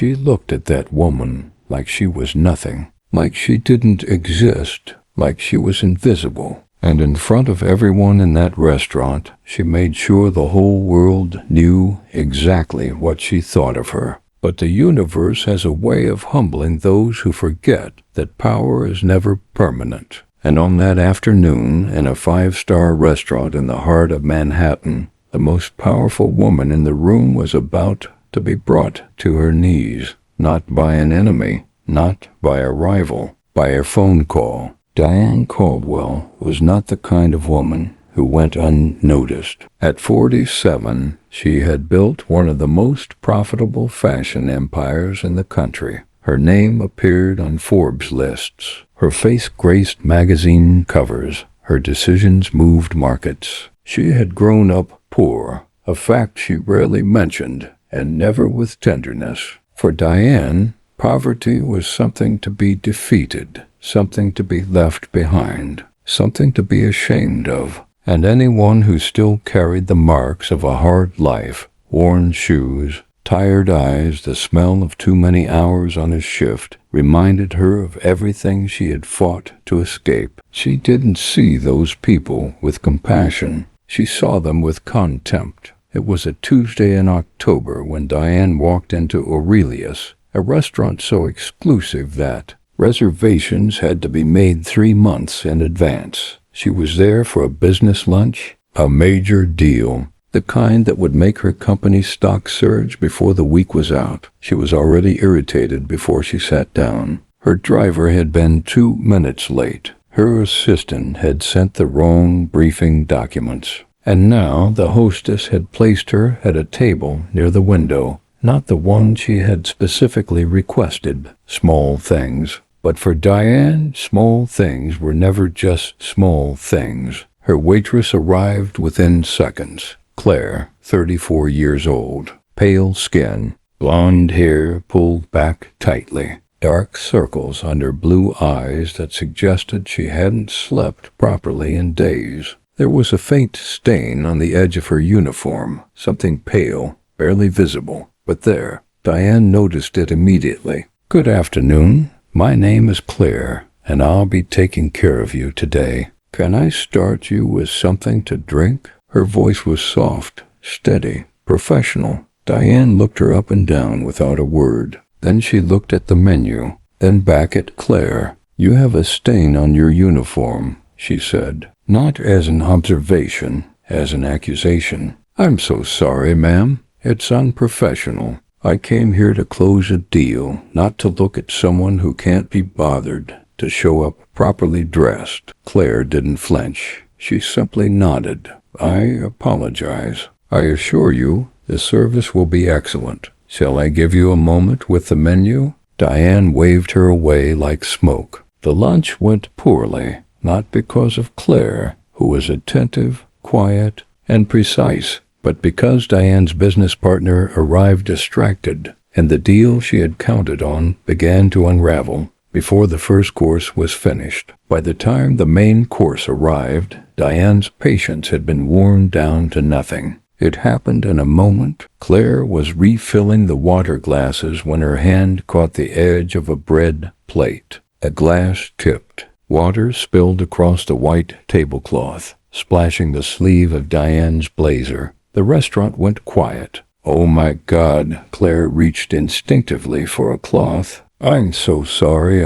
She looked at that woman like she was nothing, like she didn't exist, like she was invisible. And in front of everyone in that restaurant, she made sure the whole world knew exactly what she thought of her. But the universe has a way of humbling those who forget that power is never permanent. And on that afternoon, in a 5-star restaurant in the heart of Manhattan, the most powerful woman in the room was about to be brought to her knees, not by an enemy, not by a rival, by a phone call. Diane Caldwell was not the kind of woman who went unnoticed. At 47, she had built one of the most profitable fashion empires in the country. Her name appeared on Forbes lists. Her face graced magazine covers. Her decisions moved markets. She had grown up poor, a fact she rarely mentioned, and never with tenderness. For Diane, poverty was something to be defeated, something to be left behind, something to be ashamed of. And anyone who still carried the marks of a hard life, worn shoes, tired eyes, the smell of too many hours on his shift, reminded her of everything she had fought to escape. She didn't see those people with compassion. She saw them with contempt. It was a Tuesday in October when Diane walked into Aurelius, a restaurant so exclusive that reservations had to be made 3 months in advance. She was there for a business lunch, a major deal, the kind that would make her company's stock surge before the week was out. She was already irritated before she sat down. Her driver had been 2 minutes late. Her assistant had sent the wrong briefing documents. And now the hostess had placed her at a table near the window, not the one she had specifically requested. Small things. But for Diane, small things were never just small things. Her waitress arrived within seconds. Claire, 34 years old, pale skin, blonde hair pulled back tightly, dark circles under blue eyes that suggested she hadn't slept properly in days. There was a faint stain on the edge of her uniform, something pale, barely visible. But there, Diane noticed it immediately. "Good afternoon. My name is Claire, and I'll be taking care of you today. Can I start you with something to drink?" Her voice was soft, steady, professional. Diane looked her up and down without a word. Then she looked at the menu, then back at Claire. "You have a stain on your uniform," she said, not as an observation, as an accusation. "I'm so sorry, ma'am. It's unprofessional. I came here to close a deal, not to look at someone who can't be bothered to show up properly dressed." Claire didn't flinch. She simply nodded. "I apologize. I assure you the service will be excellent. Shall I give you a moment with the menu?" Diane waved her away like smoke. The lunch went poorly, not because of Claire, who was attentive, quiet, and precise, but because Diane's business partner arrived distracted, and the deal she had counted on began to unravel before the first course was finished. By the time the main course arrived, Diane's patience had been worn down to nothing. It happened in a moment. Claire was refilling the water glasses when her hand caught the edge of a bread plate. A glass tipped. Water spilled across the white tablecloth, splashing the sleeve of Diane's blazer. The restaurant went quiet. "Oh my God," Claire reached instinctively for a cloth. "I'm so sorry,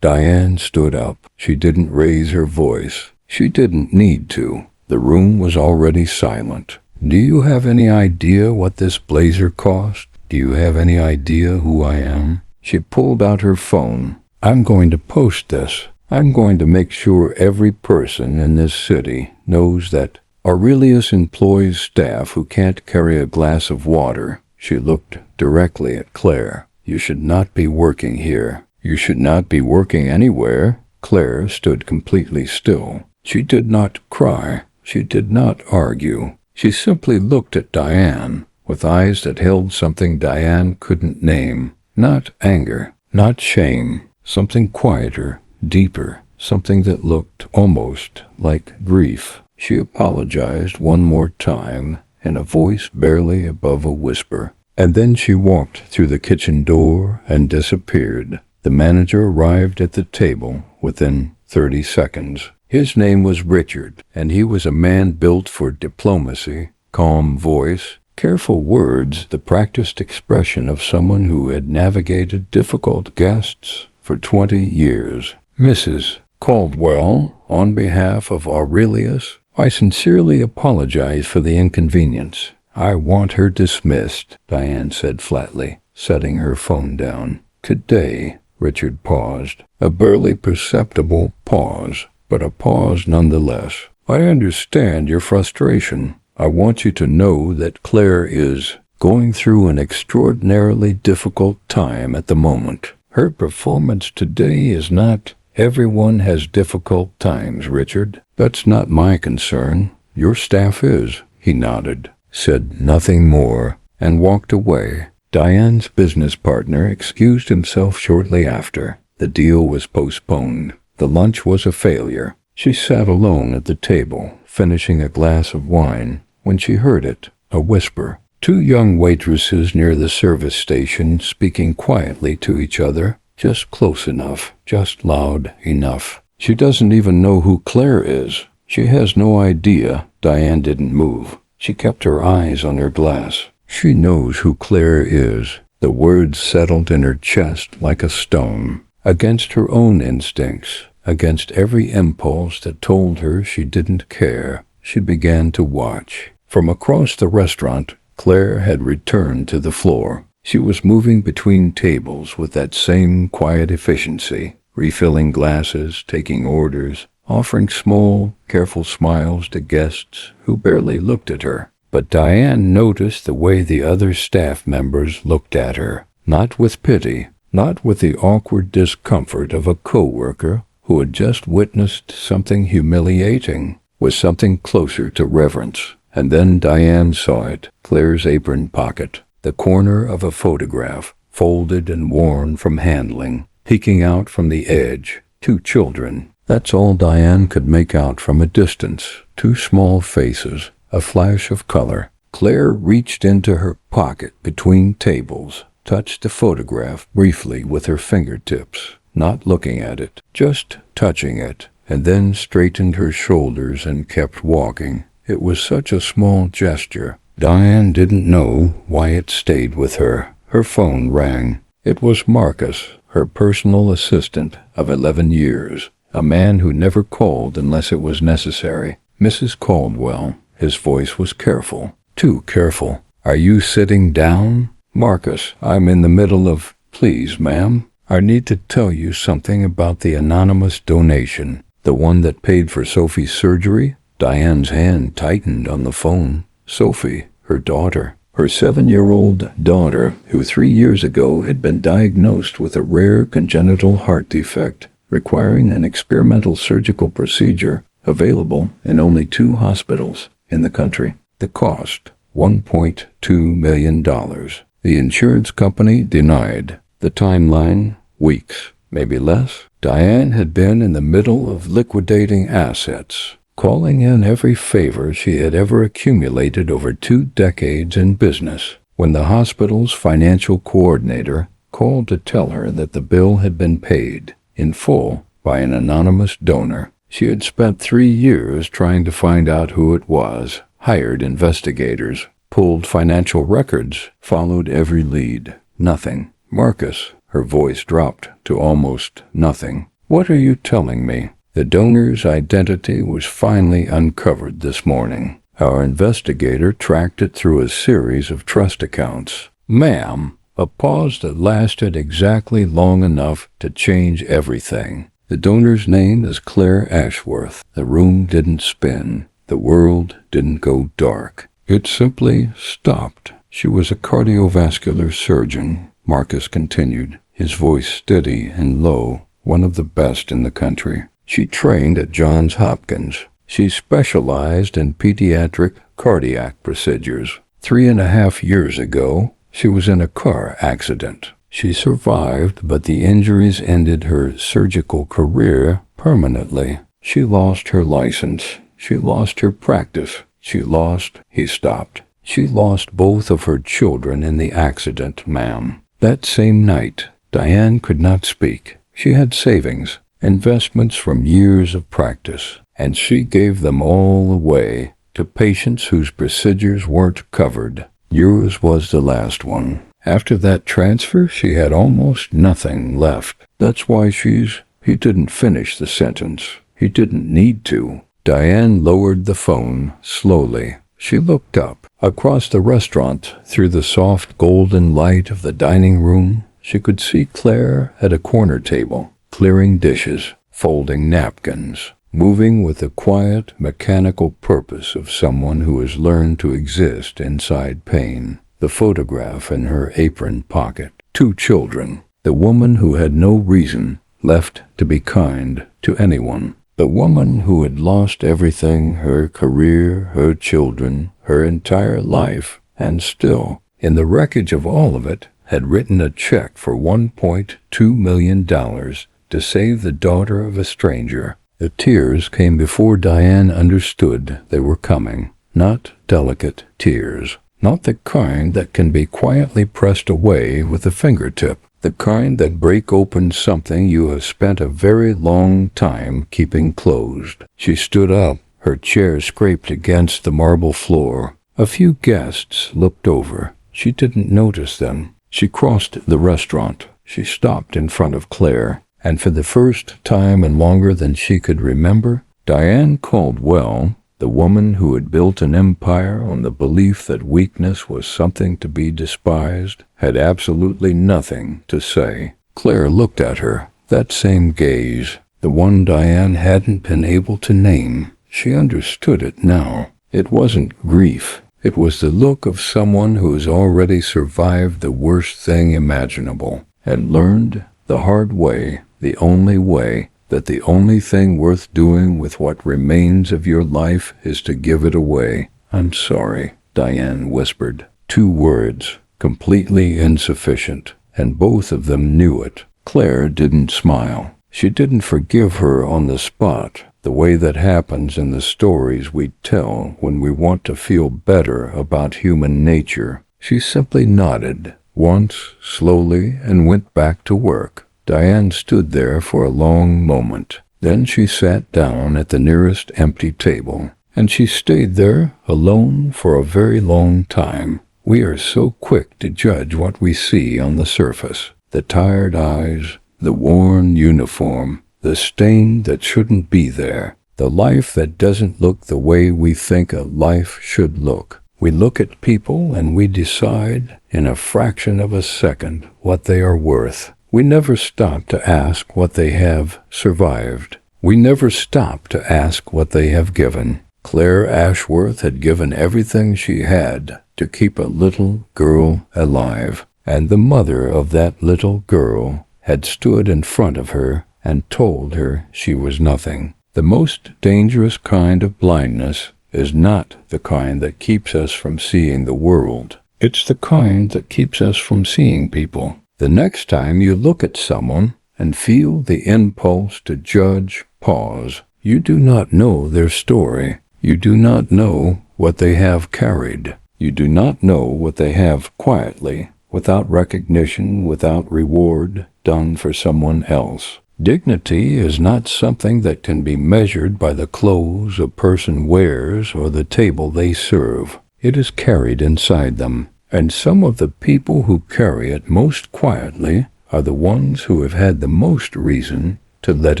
Diane stood up. She didn't raise her voice. She didn't need to. The room was already silent. "Do you have any idea what this blazer cost? Do you have any idea who I am?" She pulled out her phone. "I'm going to post this. I'm going to make sure every person in this city knows that Aurelius employs staff who can't carry a glass of water." She looked directly at Claire. "You should not be working here. You should not be working anywhere." Claire stood completely still. She did not cry. She did not argue. She simply looked at Diane with eyes that held something Diane couldn't name. Not anger, not shame. Something quieter, deeper. Something that looked almost like grief. She apologized one more time in a voice barely above a whisper. And then she walked through the kitchen door and disappeared. The manager arrived at the table within 30 seconds. His name was Richard, and he was a man built for diplomacy, calm voice, careful words, the practiced expression of someone who had navigated difficult guests for 20 years. Mrs. Caldwell, on behalf of Aurelius, I sincerely apologize for the inconvenience. I want her dismissed, Diane said flatly, setting her phone down. Today, Richard paused. A barely perceptible pause, but a pause nonetheless. I understand your frustration. I want you to know that Claire is going through an extraordinarily difficult time at the moment. Her performance today is not... Everyone has difficult times, Richard. That's not my concern. Your staff is. He nodded, said nothing more, and walked away. Diane's business partner excused himself shortly after. The deal was postponed. The lunch was a failure. She sat alone at the table, finishing a glass of wine, when she heard it, a whisper. Two young waitresses near the service station speaking quietly to each other, just close enough, just loud enough. She doesn't even know who Claire is. She has no idea. Diane didn't move. She kept her eyes on her glass. She knows who Claire is. The words settled in her chest like a stone. Against her own instincts, against every impulse that told her she didn't care, she began to watch. From across the restaurant, Claire had returned to the floor. She was moving between tables with that same quiet efficiency, refilling glasses, taking orders, offering small, careful smiles to guests who barely looked at her. But Diane noticed the way the other staff members looked at her, not with pity, not with the awkward discomfort of a coworker who had just witnessed something humiliating, with something closer to reverence. And then Diane saw it, Claire's apron pocket, the corner of a photograph, folded and worn from handling, peeking out from the edge. Two children. That's all Diane could make out from a distance. Two small faces, a flash of color. Claire reached into her pocket between tables, touched the photograph briefly with her fingertips, not looking at it, just touching it, and then straightened her shoulders and kept walking. It was such a small gesture. Diane didn't know why it stayed with her. Her phone rang. It was Marcus, her personal assistant of 11 years, a man who never called unless it was necessary. Mrs. Caldwell. His voice was careful. Too careful. Are you sitting down? Marcus, I'm in the middle of... Please, ma'am. I need to tell you something about the anonymous donation. The one that paid for Sophie's surgery? Diane's hand tightened on the phone. Sophie, her daughter. Her 7-year-old daughter, who 3 years ago had been diagnosed with a rare congenital heart defect, requiring an experimental surgical procedure available in only 2 hospitals in the country. The cost, $1.2 million. The insurance company denied. The timeline, weeks, maybe less. Diane had been in the middle of liquidating assets, calling in every favor she had ever accumulated over 2 decades in business, when the hospital's financial coordinator called to tell her that the bill had been paid in full by an anonymous donor. She had spent 3 years trying to find out who it was, hired investigators, pulled financial records, followed every lead. Nothing. Marcus, her voice dropped to almost nothing. What are you telling me? The donor's identity was finally uncovered this morning. Our investigator tracked it through a series of trust accounts. Ma'am, a pause that lasted exactly long enough to change everything. The donor's name is Claire Ashworth. The room didn't spin. The world didn't go dark. It simply stopped. She was a cardiovascular surgeon, Marcus continued, his voice steady and low, one of the best in the country. She trained at Johns Hopkins. She specialized in pediatric cardiac procedures. 3.5 years ago, she was in a car accident. She survived, but the injuries ended her surgical career permanently. She lost her license. She lost her practice. She lost... He stopped. She lost both of her children in the accident, ma'am. That same night, Diane could not speak. She had savings, investments from years of practice, and she gave them all away to patients whose procedures weren't covered. Yours was the last one. After that transfer, she had almost nothing left. That's why He didn't finish the sentence. He didn't need to. Diane lowered the phone slowly. She looked up. Across the restaurant, through the soft golden light of the dining room, she could see Claire at a corner table, clearing dishes, folding napkins, moving with the quiet, mechanical purpose of someone who has learned to exist inside pain. The photograph in her apron pocket. 2 children. The woman who had no reason left to be kind to anyone. The woman who had lost everything, her career, her children, her entire life, and still, in the wreckage of all of it, had written a check for $1.2 million to save the daughter of a stranger. The tears came before Diane understood they were coming. Not delicate tears. Not the kind that can be quietly pressed away with a fingertip. The kind that break open something you have spent a very long time keeping closed. She stood up. Her chair scraped against the marble floor. A few guests looked over. She didn't notice them. She crossed the restaurant. She stopped in front of Claire. And for the first time and longer than she could remember, Diane Caldwell, the woman who had built an empire on the belief that weakness was something to be despised, had absolutely nothing to say. Claire looked at her, that same gaze, the one Diane hadn't been able to name. She understood it now. It wasn't grief. It was the look of someone who has already survived the worst thing imaginable, and learned the hard way, the only thing worth doing with what remains of your life is to give it away. I'm sorry, Diane whispered. 2 words, completely insufficient, and both of them knew it. Claire didn't smile. She didn't forgive her on the spot, the way that happens in the stories we tell when we want to feel better about human nature. She simply nodded, once, slowly, and went back to work. Diane stood there for a long moment. Then she sat down at the nearest empty table, and she stayed there alone for a very long time. We are so quick to judge what we see on the surface. The tired eyes, the worn uniform, the stain that shouldn't be there, the life that doesn't look the way we think a life should look. We look at people and we decide in a fraction of a second what they are worth. We never stop to ask what they have survived. We never stop to ask what they have given. Claire Ashworth had given everything she had to keep a little girl alive, and the mother of that little girl had stood in front of her and told her she was nothing. The most dangerous kind of blindness is not the kind that keeps us from seeing the world. It's the kind that keeps us from seeing people. The next time you look at someone and feel the impulse to judge, pause. You do not know their story. You do not know what they have carried. You do not know what they have quietly, without recognition, without reward, done for someone else. Dignity is not something that can be measured by the clothes a person wears or the table they serve. It is carried inside them. And some of the people who carry it most quietly are the ones who have had the most reason to let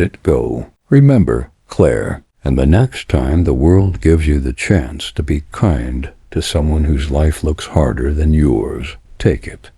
it go. Remember, Claire, and the next time the world gives you the chance to be kind to someone whose life looks harder than yours, take it.